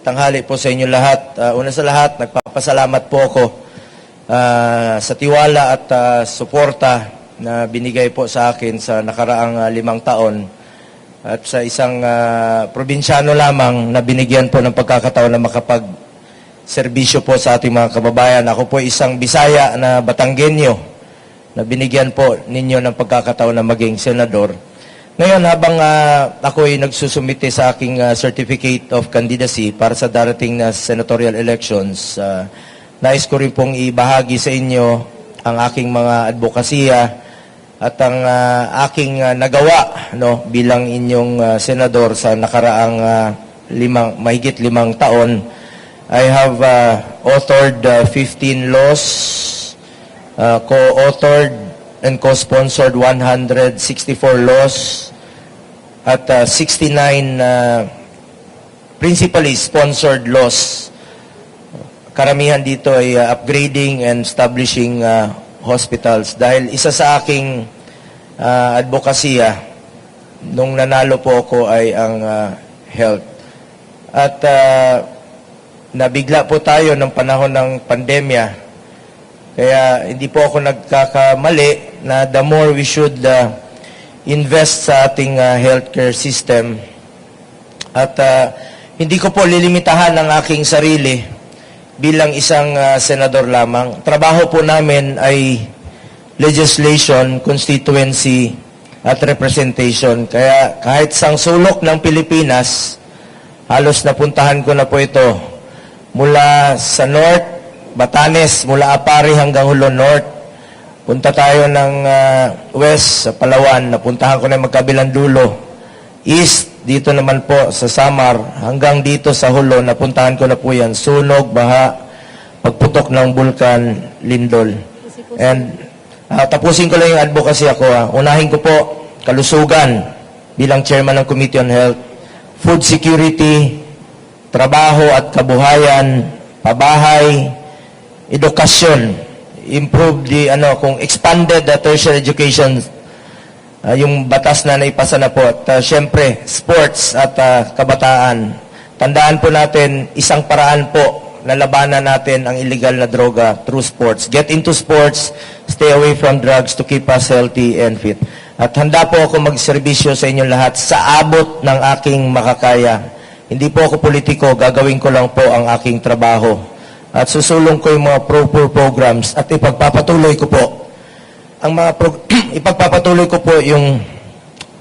tanghali po sa inyo lahat. Una sa lahat, nagpapasalamat po ako sa tiwala at suporta na binigay po sa akin sa nakaraang 5 taon at sa isang probinsyano lamang na binigyan po ng pagkakataon na makapag-serbisyo po sa ating mga kababayan. Ako po isang Bisaya na Batanggenyo na binigyan po ninyo ng pagkakataon na maging senador. Ngayon, habang ako ay nagsusumite sa aking certificate of candidacy para sa darating na senatorial elections, nais ko rin pong ibahagi sa inyo ang aking mga advokasya at ang aking nagawa bilang inyong senador sa nakaraang mahigit 5 taon. I have authored 15 laws, co-authored and co-sponsored 164 laws at 69 principally sponsored laws. Karamihan dito ay upgrading and establishing hospitals dahil isa sa aking advokasya nung nanalo po ako ay ang health. At nabigla po tayo ng panahon ng pandemya. Kaya hindi po ako nagkakamali na the more we should invest sa ating healthcare system. At hindi ko po lilimitahan ang aking sarili bilang isang senador lamang. Trabaho po namin ay legislation, constituency at representation. Kaya kahit sang sulok ng Pilipinas, halos napuntahan ko na po ito mula sa North, Batanes, mula Apari hanggang Hulon North. Punta tayo ng West, sa Palawan. Napuntahan ko na magkabilang dulo. East, dito naman po sa Samar. Hanggang dito sa Hulon, napuntahan ko na po yan. Sunog, baha, pagputok ng bulkan, lindol. And tapusin ko lang yung advocacy ako. Unahin ko po, kalusugan bilang chairman ng Committee on Health. Food security, trabaho at kabuhayan, pabahay, edukasyon, improve kung expanded tertiary education, yung batas na naipasa na po. At syempre, sports at kabataan. Tandaan po natin, isang paraan po na labanan natin ang illegal na droga through sports. Get into sports, stay away from drugs to keep us healthy and fit. At handa po ako magserbisyo sa inyong lahat sa abot ng aking makakaya. Hindi po ako politiko, gagawin ko lang po ang aking trabaho. At susulong ko yung mga pro-poor programs at ipagpapatuloy ko po ipagpapatuloy ko po yung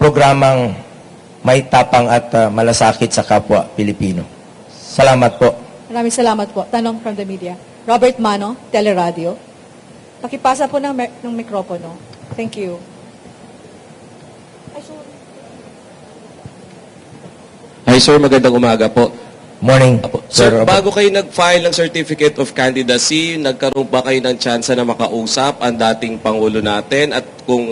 programang may tapang at malasakit sa kapwa Pilipino. Salamat po. Maraming salamat po. Tanong from the media. Robert Mano, Teleradio. Pakipasa po ng mikropono. Thank you. Hi sir, magandang umaga po. Morning. Sir, bago kayo nag-file ng Certificate of Candidacy, nagkaroon ba kayo ng tsansa na makausap ang dating Pangulo natin? At kung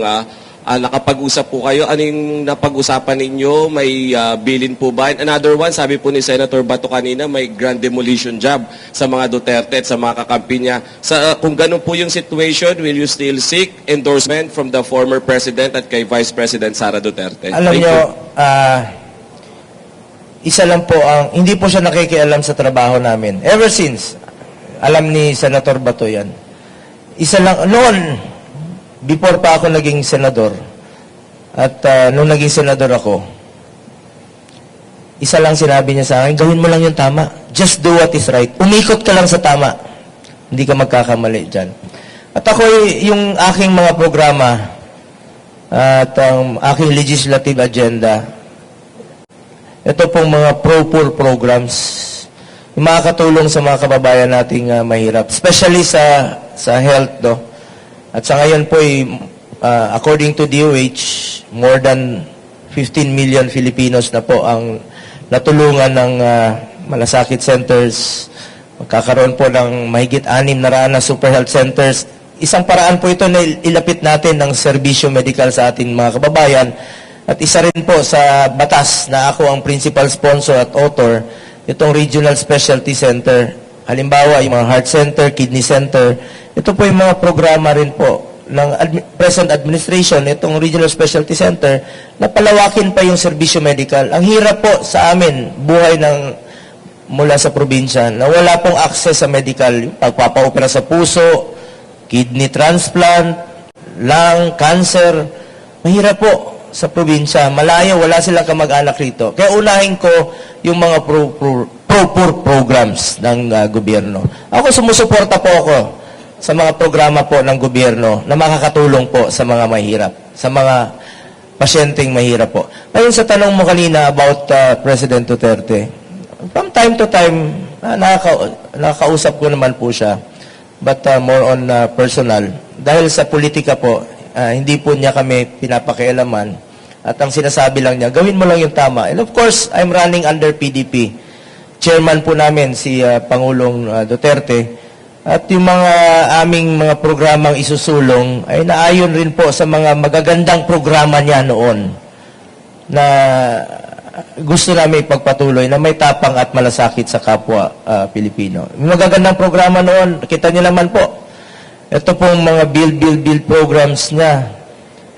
nakapag-usap po kayo, ano yung napag-usapan ninyo? May bilin po ba? And another one, sabi po ni Senator Bato kanina, may grand demolition job sa mga Duterte at sa mga kakampi niya. Kung ganun po yung situation, will you still seek endorsement from the former President at kay Vice President Sara Duterte? Alam nyo, isa lang po hindi po siya nakikialam sa trabaho namin. Ever since, alam ni Senator Bato yan. Isa lang, noon, before pa ako naging senador, at nung naging senador ako, isa lang sinabi niya sa akin, gawin mo lang yung tama. Just do what is right. Umikot ka lang sa tama. Hindi ka magkakamali dyan. At ako, yung aking mga programa, at ang aking legislative agenda, ito pong mga pro-poor programs, yung makakatulong sa mga kababayan nating mahirap, especially sa health. At sa ngayon po, according to DOH, more than 15 million Filipinos na po ang natulungan ng malasakit centers. Magkakaroon po ng mahigit 6 na super health centers. Isang paraan po ito na ilapit natin ng serbisyo medikal sa ating mga kababayan. At isa rin po sa batas na ako ang principal sponsor at author, itong Regional Specialty Center. Halimbawa, yung mga heart center, kidney center. Ito po yung mga programa rin po ng present administration, itong Regional Specialty Center, na palawakin pa yung serbisyo medical. Ang hirap po sa amin, buhay ng mula sa probinsya na wala pong access sa medical, yung pagpapaopera sa puso, kidney transplant, lung, cancer. Mahirap po sa probinsya. Malayo, wala silang kamag-anak rito. Kaya unahin ko yung mga pro-poor programs ng gobyerno. Ako, sumusuporta po ako sa mga programa po ng gobyerno na makakatulong po sa mga mahirap, sa mga pasyenteng mahirap po. Ngayon sa tanong mo kanina about President Duterte, from time to time, nakakausap ko naman po siya, but more on personal. Dahil sa politika po, hindi po niya kami pinapakialaman at ang sinasabi lang niya, gawin mo lang yung tama. And of course, I'm running under PDP. Chairman po namin si Pangulong Duterte. At yung mga aming mga programang isusulong ay naayon rin po sa mga magagandang programa niya noon na gusto namin ipagpatuloy na may tapang at malasakit sa kapwa Pilipino. May magagandang programa noon, kita niyo naman po. Ito pong mga build programs niya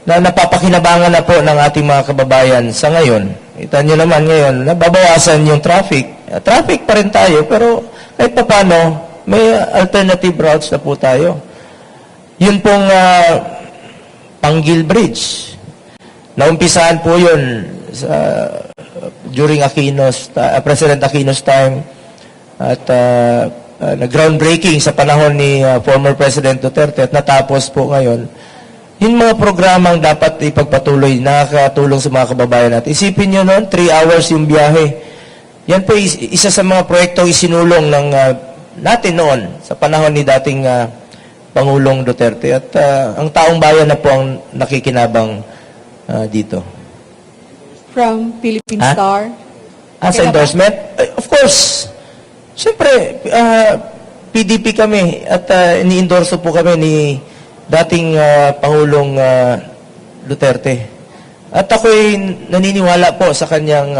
na napapakinabangan na po ng ating mga kababayan sa ngayon. Kita niyo naman ngayon, nababawasan yung traffic. Traffic pa rin tayo, pero kahit pa paano, may alternative routes na po tayo. Yun pong Panggil Bridge. Naumpisahan po yun during President Aquino's time at nag-groundbreaking sa panahon ni former President Duterte at natapos po ngayon. Yung mga programang dapat ipagpatuloy, nakakatulong sa mga kababayan natin. Isipin nyo noon, 3 hours yung biyahe. Yan po isa sa mga proyektong isinulong ng natin noon sa panahon ni dating Pangulong Duterte at ang taong bayan na po ang nakikinabang dito. From Philippine Star. As Okay na ba? endorsement? Of course. Siyempre, PDP kami at ini-endorso po kami ni dating Pangulong Duterte. At ako'y naniniwala po sa kanyang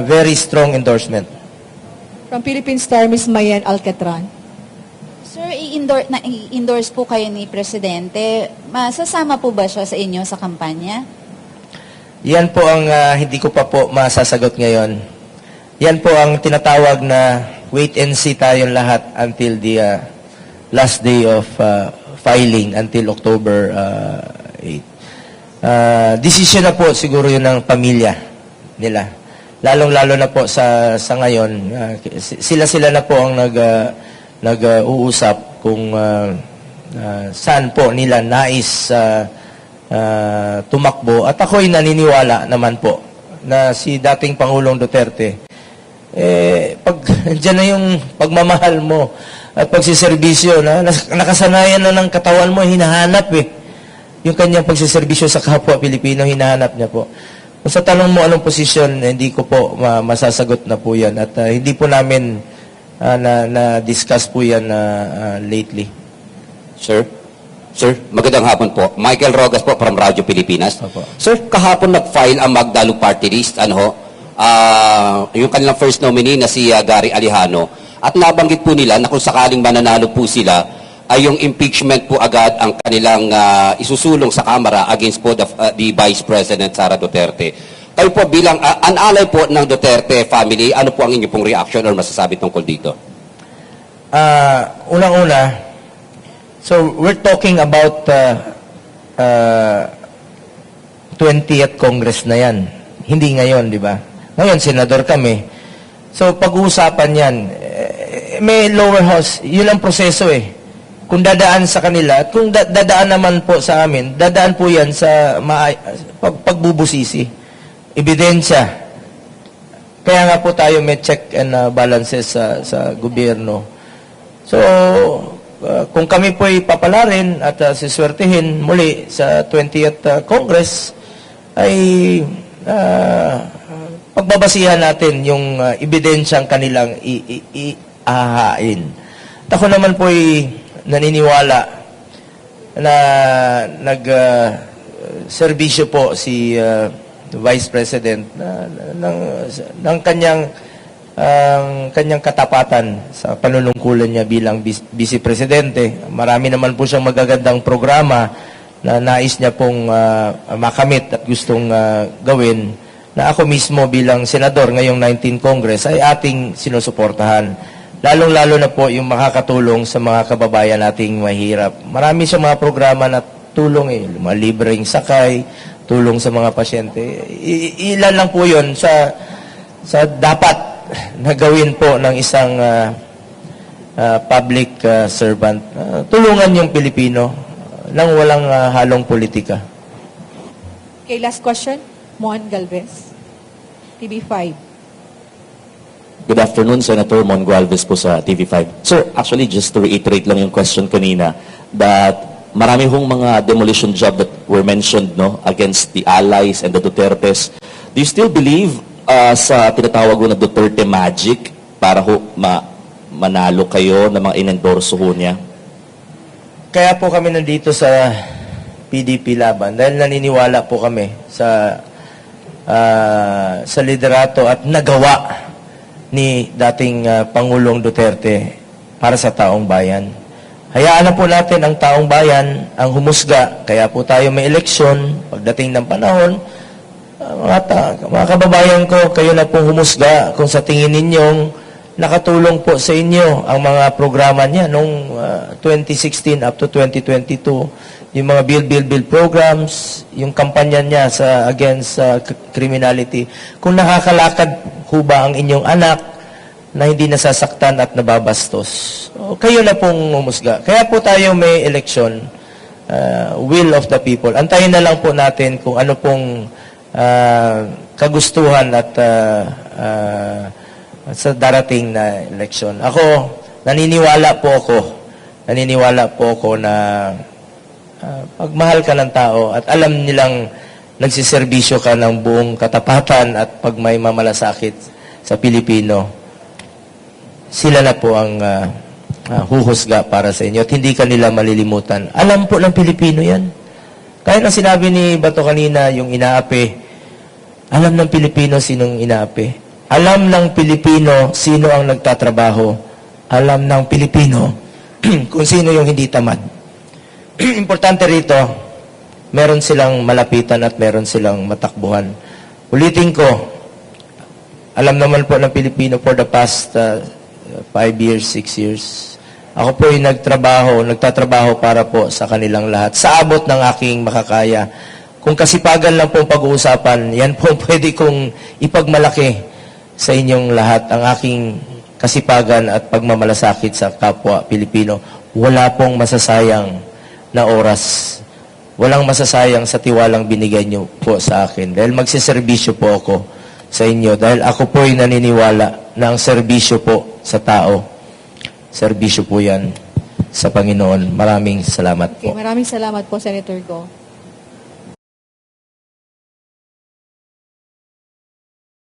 very strong endorsement. From Philippine Star, Ms. Mayen Alcatran. Sir, i-endorse po kayo ni Presidente. Masasama po ba siya sa inyo sa kampanya? Yan po ang hindi ko pa po masasagot ngayon. Yan po ang tinatawag na wait and see tayong lahat until the last day of filing, until October 8. Decision na po siguro yun ng pamilya nila. Lalong-lalo na po sa ngayon, sila na po ang nag-uusap kung saan po nila nais tumakbo. At ako'y naniniwala naman po na si dating Pangulong Duterte, pag dyan na yung pagmamahal mo at pagsiservisyo, nakasanayan na ng katawan mo, hinahanap yung kanyang pagsiservisyo sa kapwa Pilipino, hinahanap niya po. Kung sa tanong mo anong posisyon, hindi ko po masasagot na po yan. At hindi po namin na-discuss po yan lately. Sir, magandang hapon po. Michael Rogas po from Radyo Pilipinas. Opo. Sir, kahapon nag-file ang Magdalo Party List, yung kanilang first nominee na si Gary Alejano. At nabanggit po nila na kung sakaling mananalo po sila, ay yung impeachment po agad ang kanilang isusulong sa Kamara against po the Vice President Sara Duterte. Kayo po bilang an ally po ng Duterte family, ano po ang inyong pong reaction or masasabi tungkol dito? Unang-una, so we're talking about 20th Congress na yan. Hindi ngayon, di ba? Ngayon, senador kami. So pag-uusapan yan, may lower house, yun ang proseso Kung dadaan sa kanila, at kung dadaan naman po sa amin, dadaan po yan sa pagbubusisi, ebidensya. Kaya nga po tayo may check and balances sa gobyerno. So, kung kami po ipapalarin at siswertihin muli sa 20th Congress, ay pagbabasihan natin yung ebidensyang kanilang ihahain. At ako naman po naniniwala na nag-serbisyo po si Vice President ng kanyang katapatan sa panunungkulan niya bilang Vice Presidente. Marami naman po siyang magagandang programa na nais niya pong makamit at gustong gawin. na ako mismo bilang senador ngayong 19 Congress ay ating sinusuportahan. Lalong-lalo na po yung makakatulong sa mga kababayan nating mahirap. Marami sa mga programa na tulong, mga libreng sakay, tulong sa mga pasyente. Ilan lang po yun sa dapat na gawin po ng isang public servant. Tulungan yung Pilipino nang walang halong politika. Okay, last question. Mon Galvez, TV5. Good afternoon, Senator Mon Gualvez po sa TV5. Sir, actually, just to reiterate lang yung question kanina, that marami hong mga demolition job that were mentioned no, against the allies and the Dutertes. Do you still believe sa tinatawag ko na Duterte magic para ho manalo kayo ng mga inendorso ho niya? Kaya po kami nandito sa PDP Laban dahil naniniwala po kami sa liderato at nagawa ni dating Pangulong Duterte para sa taong bayan. Hayaan na po natin ang taong bayan ang humusga. Kaya po tayo may eleksyon pagdating ng panahon. Mga kababayan ko, kayo na pong humusga kung sa tingin ninyong nakatulong po sa inyo ang mga programa niya noong 2016 up to 2022. Yung mga build programs, yung kampanya niya against criminality. Kung nakakalakad ho ba ang inyong anak na hindi nasasaktan at nababastos, kayo na pong humusga. Kaya po tayo may election, will of the people. Antayin na lang po natin kung ano pong kagustuhan at sa darating na election. Ako, naniniwala po ako na pagmahal ka ng tao at alam nilang nagsiservisyo ka ng buong katapatan at pag may mamalasakit sa Pilipino, sila na po ang huhusga para sa inyo at hindi ka nila malilimutan. Alam po ng Pilipino yan. Kaya na sinabi ni Bato kanina, yung inaapi, alam ng Pilipino sinong inaapi. Alam ng Pilipino sino ang nagtatrabaho. Alam ng Pilipino kung sino yung hindi tamad. Importante rito, meron silang malapitan at meron silang matakbuhan. Ulitin ko, alam naman po ng Pilipino for the past 5 years, 6 years, ako po yung nagtatrabaho para po sa kanilang lahat. Sa abot ng aking makakaya. Kung kasipagan lang pong pag-uusapan, yan po pwede kong ipagmalaki sa inyong lahat ang aking kasipagan at pagmamalasakit sa kapwa Pilipino. Wala pong masasayang na oras. Walang masasayang sa tiwalang binigay niyo po sa akin. Dahil magsiservisyo po ako sa inyo. Dahil ako po ay naniniwala na ang serbisyo po sa tao, serbisyo po yan sa Panginoon. Maraming salamat Okay, po. maraming salamat po, Senator Go.